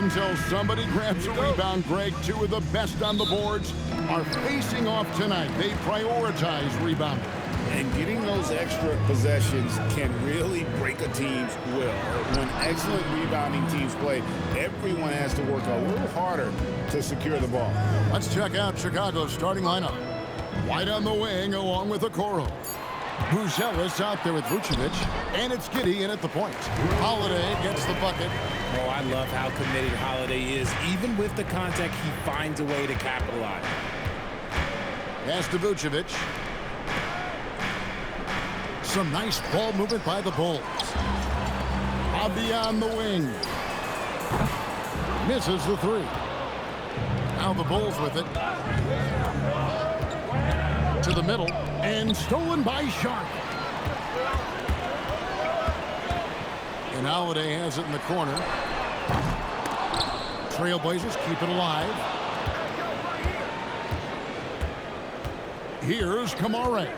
until somebody grabs a rebound, Greg. Two of the best on the boards are facing off tonight. They prioritize rebounding. And getting those extra possessions can really break a team's will. When excellent rebounding teams play, everyone has to work a little harder to secure the ball. Let's check out Chicago's starting lineup. White on the wing along with Okoro. Buzelis out there with Vucevic, and it's Giddey in at the point. Holiday gets the bucket. Oh, I love how committed Holiday is. Even with the contact, he finds a way to capitalize. Pass to Vucevic. Some nice ball movement by the Bulls. Abdi on the wing. Misses the three. Now the Bulls with it. To the middle, and stolen by Sharp. And Holiday has it in the corner. Trailblazers keep it alive. Here's Kamara.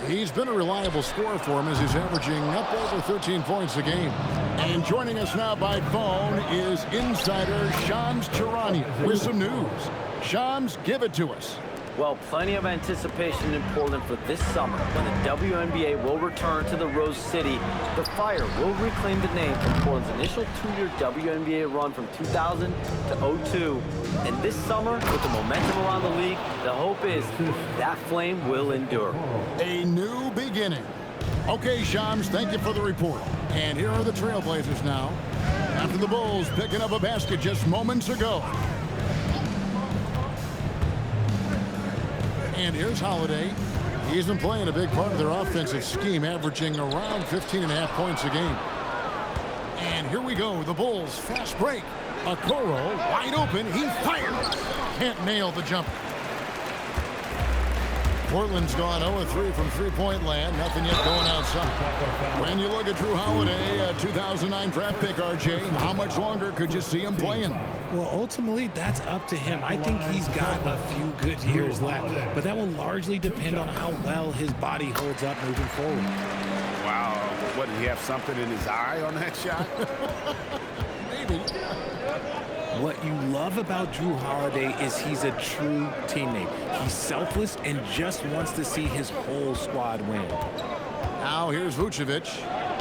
He's been a reliable scorer for him as he's averaging up over 13 points a game. And joining us now by phone is insider Shams Charania with some news. Shams, give it to us. Well, plenty of anticipation in Portland for this summer when the WNBA will return to the Rose City. The Fire will reclaim the name from Portland's initial two-year WNBA run from 2000 to 02. And this summer, with the momentum around the league, the hope is that flame will endure. A new beginning. Okay, Shams, thank you for the report. And here are the Trailblazers now, after the Bulls picking up a basket just moments ago. And here's Holiday. He's been playing a big part of their offensive scheme, averaging around 15.5 points a game. And here we go, the Bulls fast break. Okoro wide open, he fires. Can't nail the jumper. Portland's gone 0-3 from three-point land. Nothing yet going outside. When you look at Drew Holiday, a 2009 draft pick, RJ, how much longer could you see him playing? Well, ultimately, that's up to him. I think he's got a few good years left, but that will largely depend on how well his body holds up moving forward. Wow. What, did he have something in his eye on that shot? Maybe. What you love about Drew Holiday is he's a true teammate. He's selfless and just wants to see his whole squad win. Now here's Vucevic.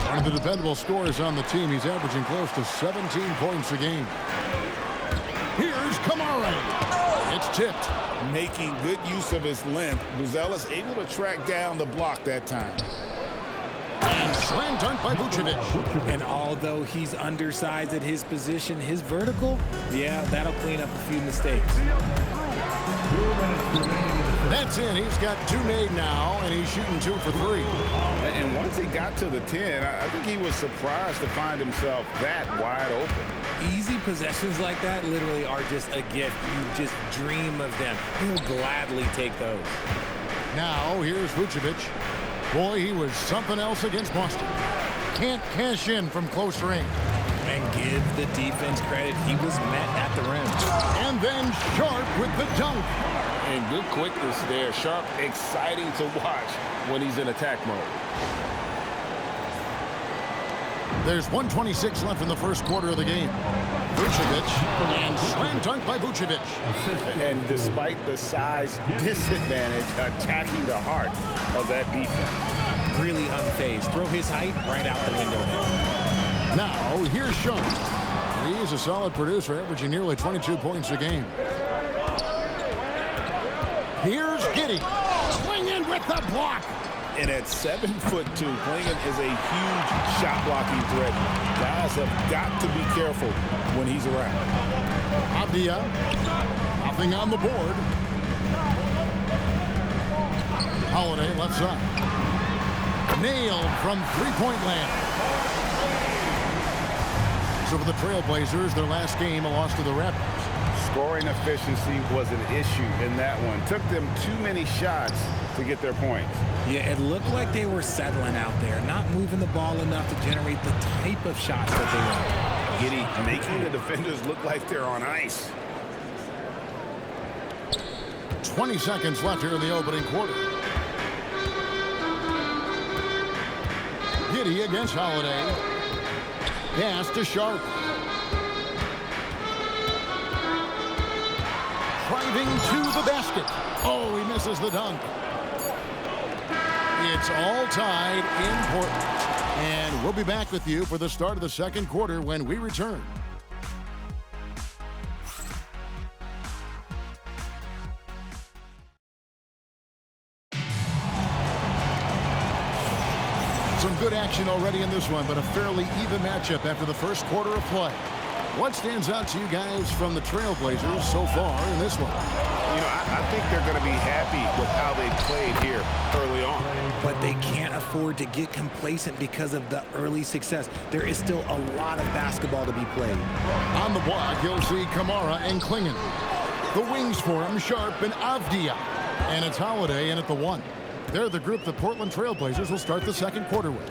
One of the dependable scorers on the team. He's averaging close to 17 points a game. Here's Kamara. It's tipped. Making good use of his length, Buzelis able to track down the block that time. And slam dunk by Vucevic. And although he's undersized at his position, his vertical, yeah, that'll clean up a few mistakes. That's in. He's got two made now, and he's shooting 2 for 3. And once he got to the 10, I think he was surprised to find himself that wide open. Easy possessions like that literally are just a gift. You just dream of them. He'll gladly take those. Now here's Vucevic. Boy, he was something else against Boston. Can't cash in from close range. And give the defense credit. He was met at the rim. And then Sharp with the dunk. And good quickness there. Sharp, exciting to watch when he's in attack mode. There's 1:26 left in the first quarter of the game. Vucevic, and slam dunk by Vucevic. And despite the size disadvantage, attacking the heart of that defense. Really unfazed. Throw his height right out the window there. Now, here's Sharp. He's a solid producer, averaging nearly 22 points a game. Here's Giddey. Swinging with the block. And at 7'2", Clingan is a huge shot-blocking threat. Guys have got to be careful when he's around. Abdia, nothing on the board. Holiday, left side. Nailed from three-point land. So for the Trailblazers, their last game, a loss to the Raptors. Scoring efficiency was an issue in that one. Took them too many shots to get their points. Yeah, it looked like they were settling out there, not moving the ball enough to generate the type of shots that they want. Giddey making the defenders look like they're on ice. 20 seconds left here in the opening quarter. Giddey against Holiday. Pass to Sharp. driving to the basket. Oh, he misses the dunk. It's all tied in Portland. And we'll be back with you for the start of the second quarter when we return. Some good action already in this one, but a fairly even matchup after the first quarter of play. What stands out to you guys from the Trailblazers so far in this one? You know, I think they're going to be happy with how they played here early on. But they can't afford to get complacent because of the early success. There is still a lot of basketball to be played. On the block, you'll see Kamara and Klingon. The wings for him, Sharp and Avdia. And it's Holiday in at the 1. They're the group the Portland Trailblazers will start the second quarter with.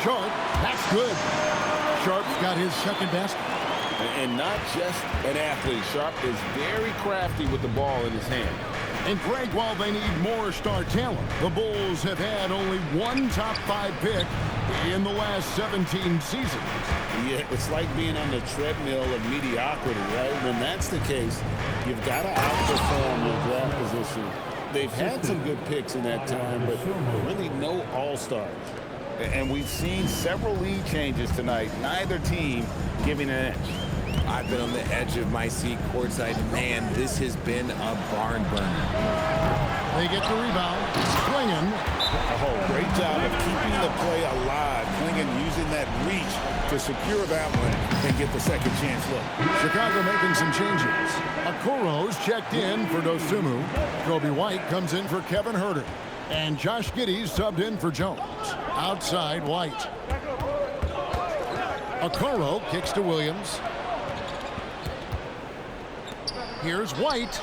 Sharp, that's good. Sharp's got his second basket. And not just an athlete. Sharp is very crafty with the ball in his hand. And Greg, while they need more star talent, the Bulls have had only one top 5 pick in the last 17 seasons. Yeah, it's like being on the treadmill of mediocrity, right? When that's the case, you've got to outperform your draft position. They've had some good picks in that time, but really no all-stars. And we've seen several lead changes tonight, neither team giving an edge. I've been on the edge of my seat courtside. Man, this has been a barn burner. They get the rebound. Klingon. Oh, great job of keeping the play alive. Klingon using that reach to secure that one and get the second chance look. Chicago making some changes. Okoro's checked in for Dosunmu. Kobe White comes in for Kevin Huerter. And Josh Giddey's subbed in for Jones. Outside, White. Okoro kicks to Williams. Here's White.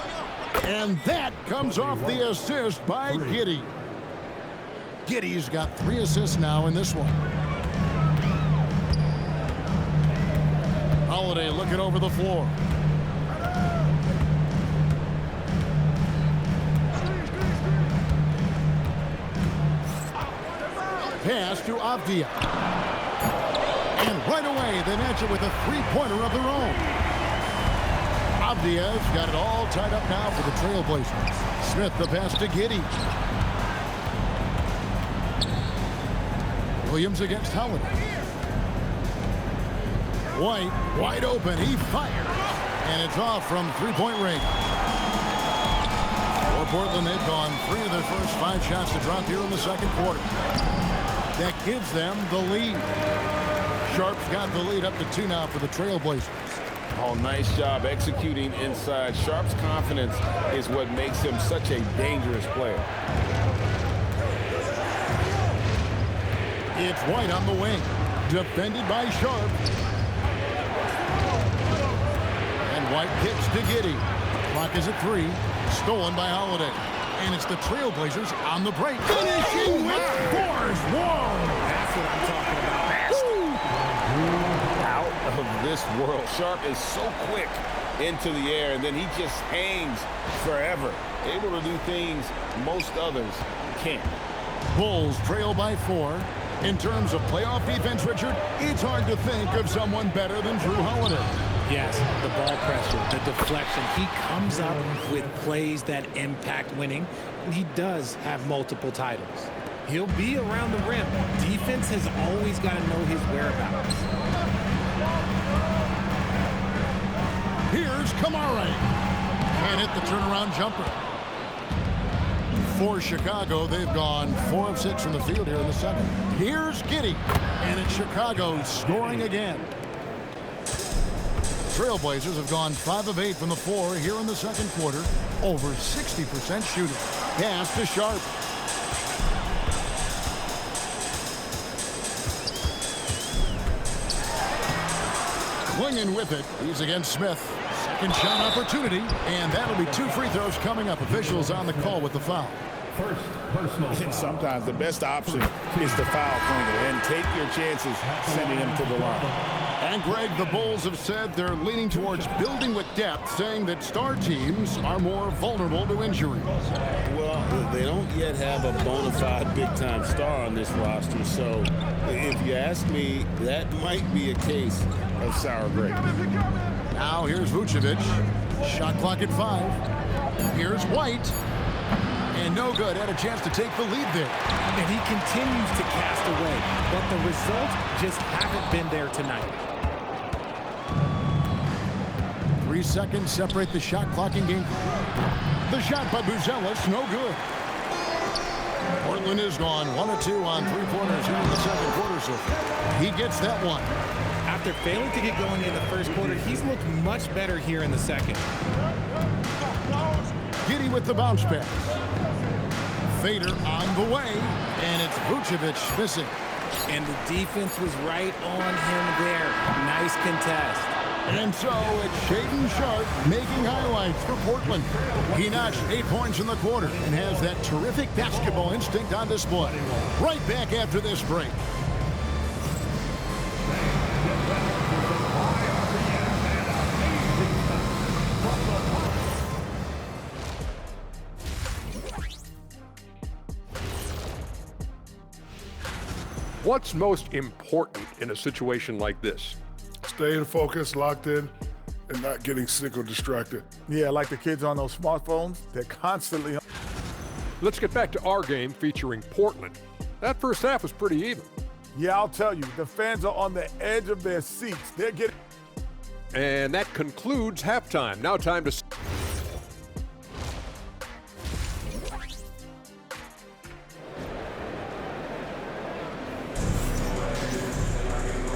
And that comes off the assist by Giddey. Giddey's got 3 assists now in this one. Holiday looking over the floor. Pass to Avdia. And right away, they match it with a 3-pointer of their own. Avdia's got it all tied up now for the Trailblazers. Smith the pass to Giddey. Williams against Holiday. White, wide open, he fires. And it's off from 3-point range. For Portland, they've gone 3 of their first 5 shots to drop here in the second quarter. That gives them the lead. Sharp's got the lead up to 2 now for the Trailblazers. Oh, nice job executing inside. Sharp's confidence is what makes him such a dangerous player. It's White on the wing. Defended by Sharp. And White kicks to Giddey. Clock is at 3. Stolen by Holiday. And it's the Trailblazers on the break. Finishing with force. Whoa! That's what I'm talking about. Out of this world. Sharp is so quick into the air, and then he just hangs forever. Able to do things most others can't. Bulls trail by 4. In terms of playoff defense, Richard, it's hard to think of someone better than Jrue Holiday. Yes, the ball pressure, the deflection. He comes up with plays that impact winning, and he does have multiple titles. He'll be around the rim. Defense has always got to know his whereabouts. Here's Kamara. Can't hit the turnaround jumper. For Chicago, they've gone 4 of 6 from the field here in the second. Here's Giddey. And it's Chicago scoring again. Trailblazers have gone 5 of 8 from the floor here in the second quarter. Over 60% shooting. Pass to Sharp. Klingon with it. He's against Smith. Second shot opportunity. And that'll be 2 free throws coming up. Officials on the call with the foul. First personal foul. Sometimes the best option is to foul Klingon and take your chances sending him to the line. And Greg, the Bulls have said they're leaning towards building with depth, saying that star teams are more vulnerable to injuries. Well, they don't yet have a bona fide big-time star on this roster, so if you ask me, that might be a case of sour grapes. Now here's Vucevic. Shot clock at 5. Here's White. And no good. Had a chance to take the lead there. And he continues to cast away, but the results just haven't been there tonight. 3 seconds separate the shot clock in game. The shot by Buzelis, no good. Portland is gone 1 of 2 on 3-pointers here in the second quarter so far. He gets that one. After failing to get going in the first quarter, he's looked much better here in the second. Giddey with the bounce pass. Fader on the way, and it's Vucevic missing. And the defense was right on him there. Nice contest. And so it's Shaedon Sharpe making highlights for Portland. He notched 8 points in the quarter and has that terrific basketball instinct on display. Right back after this break. What's most important in a situation like this? Staying focused, locked in, and not getting sick or distracted. Yeah, like the kids on those smartphones, they're constantly. Let's get back to our game featuring Portland. That first half was pretty even. Yeah, I'll tell you, the fans are on the edge of their seats. They're getting. And that concludes halftime. Now time to...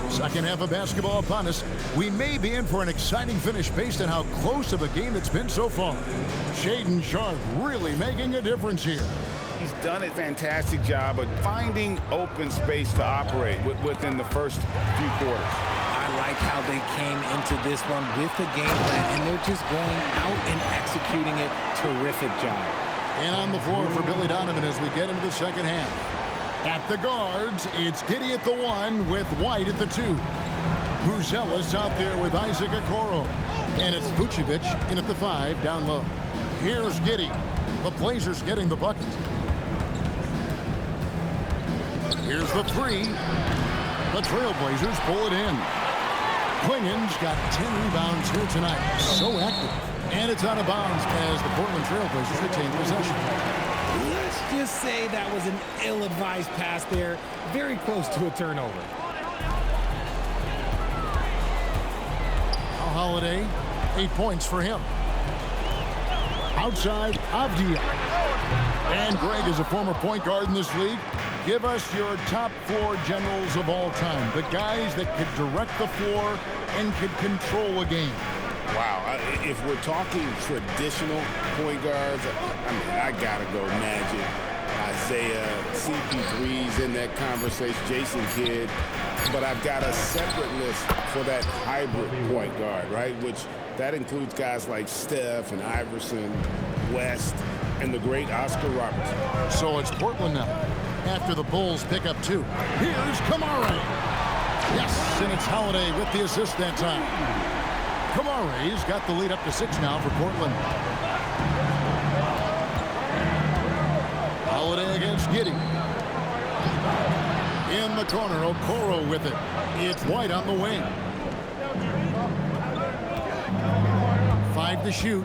Second half of basketball upon us. We may be in for an exciting finish based on how close of a game it's been so far. Shaedon Sharpe really making a difference here. He's done a fantastic job of finding open space to operate within the first few quarters. I like how they came into this one with the game plan, and they're just going out and executing it. Terrific job. And on the floor for Billy Donovan as we get into the second half. At the guards, it's Giddey at the 1 with White at the 2. Buzelis out there with Isaac Okoro. And it's Vucevic in at the 5 down low. Here's Giddey. The Blazers getting the bucket. Here's the 3. The Trailblazers pull it in. Klingen's got 10 rebounds here tonight. So active. And it's out of bounds as the Portland Trailblazers retain possession. Let's just say that was an ill-advised pass there. Very close to a turnover. Al Holiday, 8 points for him. Outside, Avdia. And Greg is a former point guard in this league. Give us your top 4 generals of all time. The guys that could direct the floor and could control a game. Wow, if we're talking traditional point guards, I mean, I gotta go Magic, Isaiah, CP3's in that conversation, Jason Kidd, but I've got a separate list for that hybrid point guard, right? Which that includes guys like Steph and Iverson, West, and the great Oscar Robertson. So it's Portland now, after the Bulls pick up 2. Here's Kamara. Yes, and it's Holiday with the assist that time. Kamara's got the lead up to 6 now for Portland. Holiday against Giddey. In the corner, Okoro with it. It's White on the wing. 5 to shoot.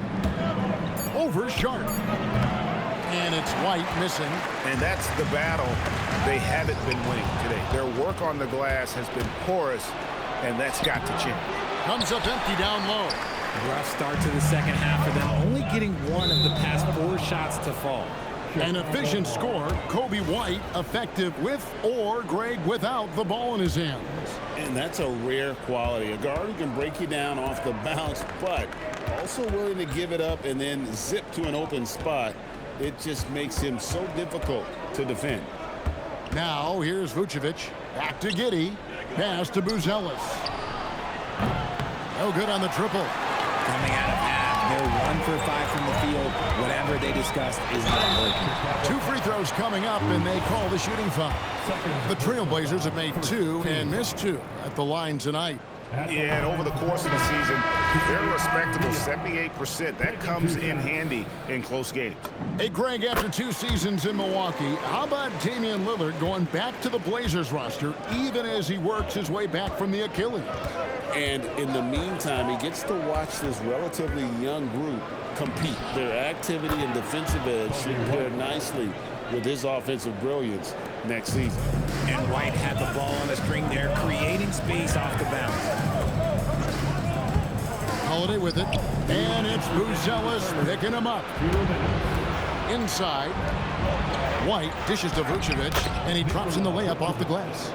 Over Sharpe. And it's White missing. And that's the battle they haven't been winning today. Their work on the glass has been porous, and that's got to change. Comes up empty down low. Rough start to the second half for them, only getting 1 of the past 4 shots to fall. An efficient score, Kobe White, effective with or Greg without the ball in his hands. And that's a rare quality. A guard who can break you down off the bounce, but also willing to give it up and then zip to an open spot. It just makes him so difficult to defend. Now, here's Vucevic. Back to Giddey. Pass to Buzelis. No good on the triple. Coming out of half, they're 1 for 5 from the field. Whatever they discussed is not working. 2 free throws coming up, and they call the shooting foul. The Trailblazers have made 2 and missed 2 at the line tonight. Yeah, and over the course of the season, they're a respectable 78%. That comes in handy in close games. Hey, Greg, after 2 seasons in Milwaukee, how about Damian Lillard going back to the Blazers roster even as he works his way back from the Achilles? And in the meantime, he gets to watch this relatively young group compete. Their activity and defensive edge should pair nicely with his offensive brilliance next season. And White had the ball on the string there, creating space off the bounce. Holiday with it, and it's Buzelis picking him up. Inside, White dishes to Vucevic, and he drops in the layup off the glass.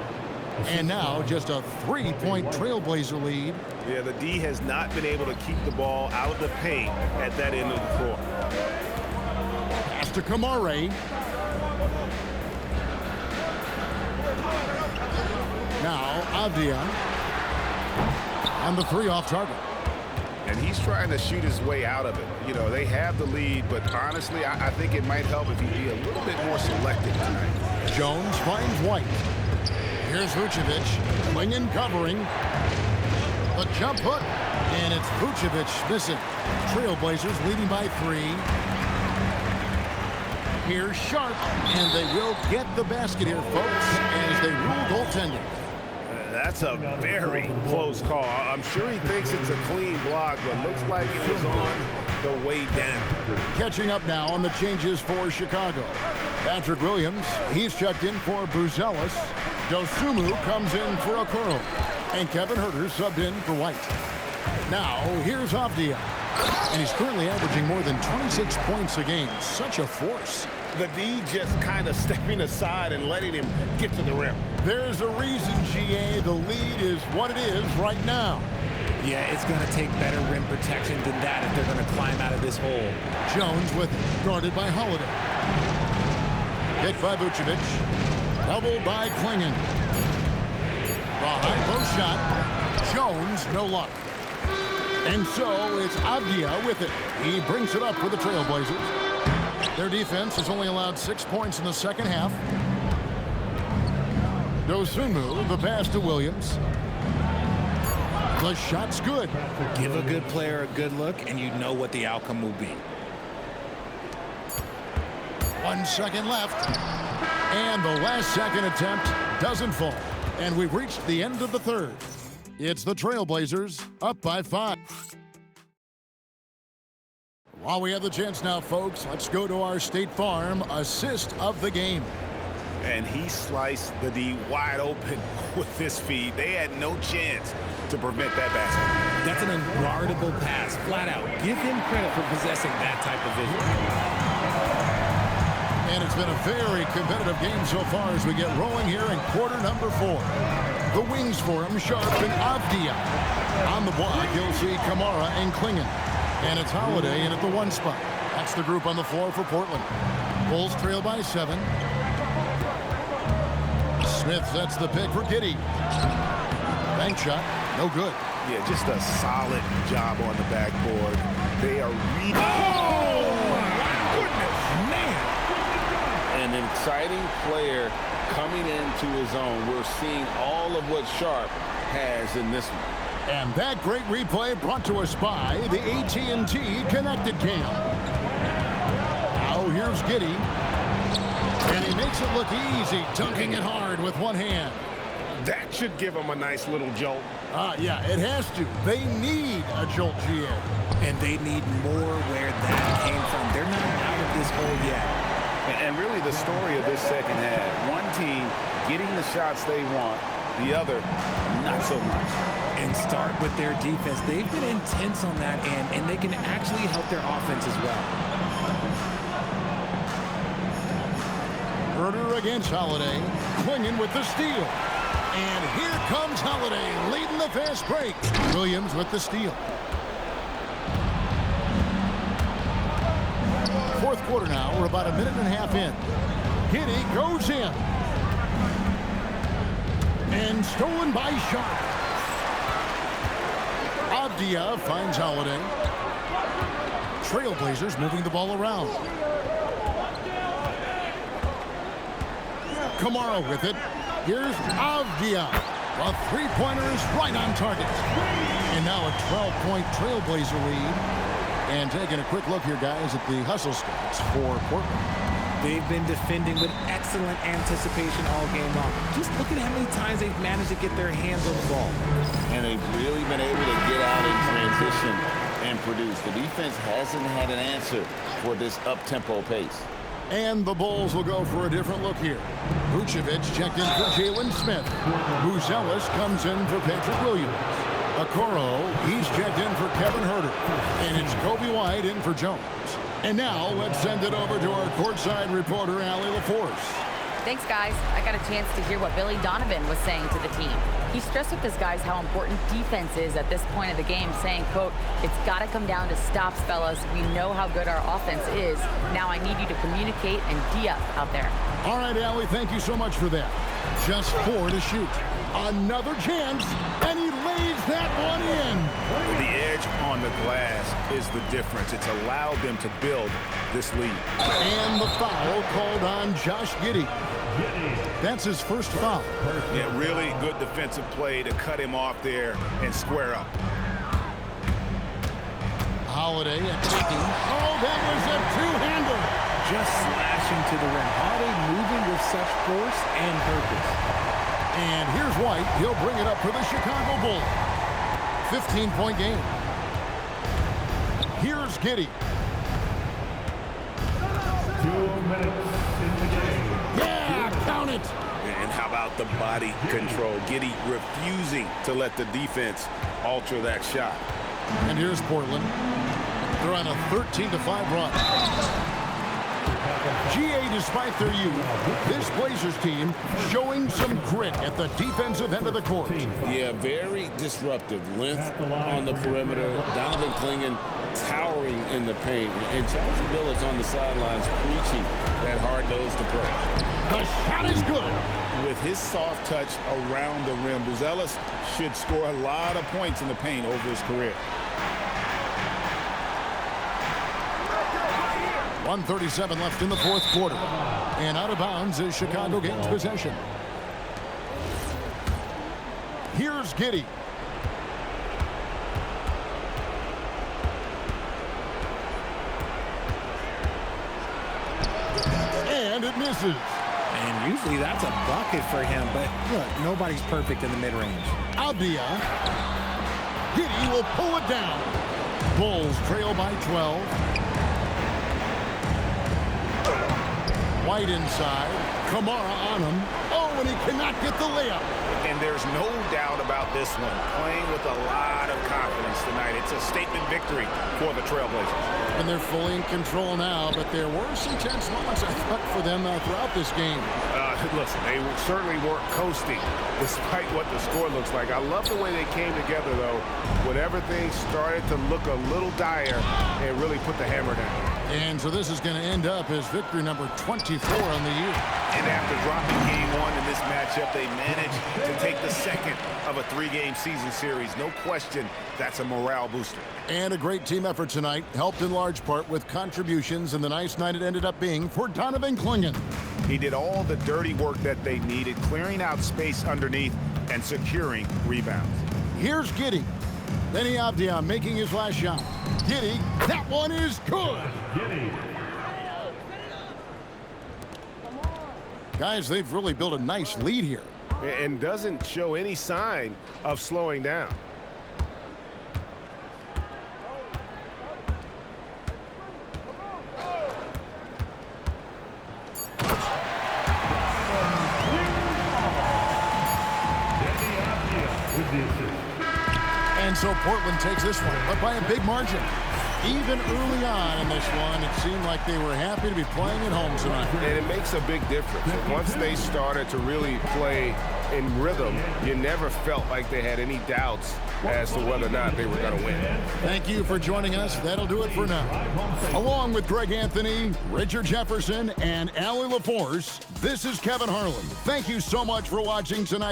And now just a 3-point Trailblazer lead. Yeah, the D has not been able to keep the ball out of the paint at that end of the court. Pass to Kamare. Now Avdia on the 3 off target. And he's trying to shoot his way out of it. You know, they have the lead, but honestly, I think it might help if he be a little bit more selective tonight. Jones finds White. Here's Vucevic, Clingan covering. The jump hook, and it's Vucevic missing. Trailblazers leading by 3. Here's Sharp, and they will get the basket here, folks, as they rule goaltending. That's a very close call. I'm sure he thinks it's a clean block, but looks like it was on the way down. Catching up now on the changes for Chicago. Patrick Williams, he's checked in for Buzelis. Dosunmu comes in for Okoro. And Kevin Huerter subbed in for White. Now, here's Avdia. And he's currently averaging more than 26 points a game. Such a force. The D just kind of stepping aside and letting him get to the rim. There's a reason, GA. The lead is what it is right now. Yeah, it's going to take better rim protection than that if they're going to climb out of this hole. Jones with it, guarded by Holiday. Hit by Vucevic. Doubled by Clingan. The high post shot. Jones, no luck. And so it's Avdia with it. He brings it up for the Trailblazers. Their defense has only allowed 6 points in the second half. Dosunmu, the pass to Williams. The shot's good. Give a good player a good look, and you know what the outcome will be. 1 second left. And the last second attempt doesn't fall. And we've reached the end of the third. It's the Trailblazers up by 5. While we have the chance now, folks, let's go to our State Farm assist of the game. And he sliced the D wide open with this feed. They had no chance to prevent that basket. That's an unguardable pass, flat out. Give him credit for possessing that type of vision. And it's been a very competitive game so far as we get rolling here in quarter number 4. The wings for him, Sharp and Avdia. On the block, you'll see Kamara and Clingan. And it's Holiday in at the 1 spot. That's the group on the floor for Portland. Bulls trail by 7. Smith sets the pick for Giddey. Bank shot, no good. Yeah, just a solid job on the backboard. They are reading. Oh, my goodness, man. An exciting player coming into his own. We're seeing all of what Sharp has in this one. And that great replay brought to us by the AT&T Connected Cam. Now here's Giddey. And he makes it look easy, dunking it hard with one hand. That should give them a nice little jolt. Yeah, it has to. They need a jolt, GA. And they need more where that came from. They're not out of this hole yet. And really the story of this second half, one team getting the shots they want, the other not so much. And start with their defense. They've been intense on that end, and they can actually help their offense as well. Huerter against Holiday. Clingan with the steal. And here comes Holiday leading the fast break. Williams with the steal. Fourth quarter now. We're about a minute and a half in. Giddey goes in. And stolen by Sharp. Avdia finds Holiday. Trailblazers moving the ball around. Kamara with it. Here's Avdia. The three-pointer is right on target. And now a 12-point Trailblazer lead. And taking a quick look here, guys, at the hustle stats for Portland. They've been defending with excellent anticipation all game long. Just look at how many times they've managed to get their hands on the ball. And they've really been able to get out in transition and produce. The defense hasn't had an answer for this up-tempo pace. And the Bulls will go for a different look here. Vucevic checked in for Jalen Smith. Buzelis comes in for Patrick Williams. Okoro, he's checked in for Kevin Huerter. And it's Kobe White in for Jones. And now let's send it over to our courtside reporter, Allie LaForce. Thanks, guys. I got a chance to hear what Billy Donovan was saying to the team. He stressed with his guys how important defense is at this point of the game, saying, quote, "It's got to come down to stops, fellas. We know how good our offense is. Now I need you to communicate and D-up out there." All right, Allie, thank you so much for that. Just 4 to shoot. Another chance, and he lays that one in. The edge on the glass is the difference. It's allowed them to build this lead. And the foul called on Josh Giddey. That's his first foul. Yeah, really good defensive play to cut him off there and square up. Holiday attacking. Oh, that was a two-hander. Just slashing to the rim. Holiday moving with such force and purpose. And here's White. He'll bring it up for the Chicago Bulls. 15-point game. Here's Giddey. 2 minutes in the game. Yeah, count it. And how about the body control? Giddey refusing to let the defense alter that shot. And here's Portland. They're on a 13-5 run. GA, despite their youth, this Blazers team showing some grit at the defensive end of the court. Yeah, very disruptive. Length on the perimeter. Donovan Clingan towering in the paint. And Charles Billups on the sidelines preaching that hard-nosed approach. The shot is good. With his soft touch around the rim, Buzelis should score a lot of points in the paint over his career. 1:37 left in the fourth quarter. And out of bounds is Chicago gains possession. Here's Giddey. And it misses. And usually that's a bucket for him, but look, nobody's perfect in the mid-range. Avdia. Giddey will pull it down. Bulls trail by 12. White inside. Kamara on him. Oh, and he cannot get the layup. And there's no doubt about this one. Playing with a lot of confidence tonight. It's a statement victory for the Trailblazers. And they're fully in control now, but there were some tense moments, I thought, for them throughout this game. Listen, they certainly weren't coasting despite what the score looks like. I love the way they came together, though, when everything started to look a little dire and really put the hammer down. And so this is going to end up as victory number 24 on the year. And after dropping game 1 in this matchup, they managed to take the second of a 3-game season series. No question, that's a morale booster. And a great team effort tonight, helped in large part with contributions, and the nice night it ended up being for Donovan Clingan. He did all the dirty work that they needed, clearing out space underneath and securing rebounds. Here's Giddey. Benny Avdia making his last shot. Giddey, that one is good. Guys, they've really built a nice lead here. And doesn't show any sign of slowing down. And so Portland takes this one, but by a big margin. Even early on in this one, it seemed like they were happy to be playing at home tonight. And it makes a big difference. Once they started to really play in rhythm, you never felt like they had any doubts as to whether or not they were going to win. Thank you for joining us. That'll do it for now. Along with Greg Anthony, Richard Jefferson, and Allie LaForce, this is Kevin Harlan. Thank you so much for watching tonight.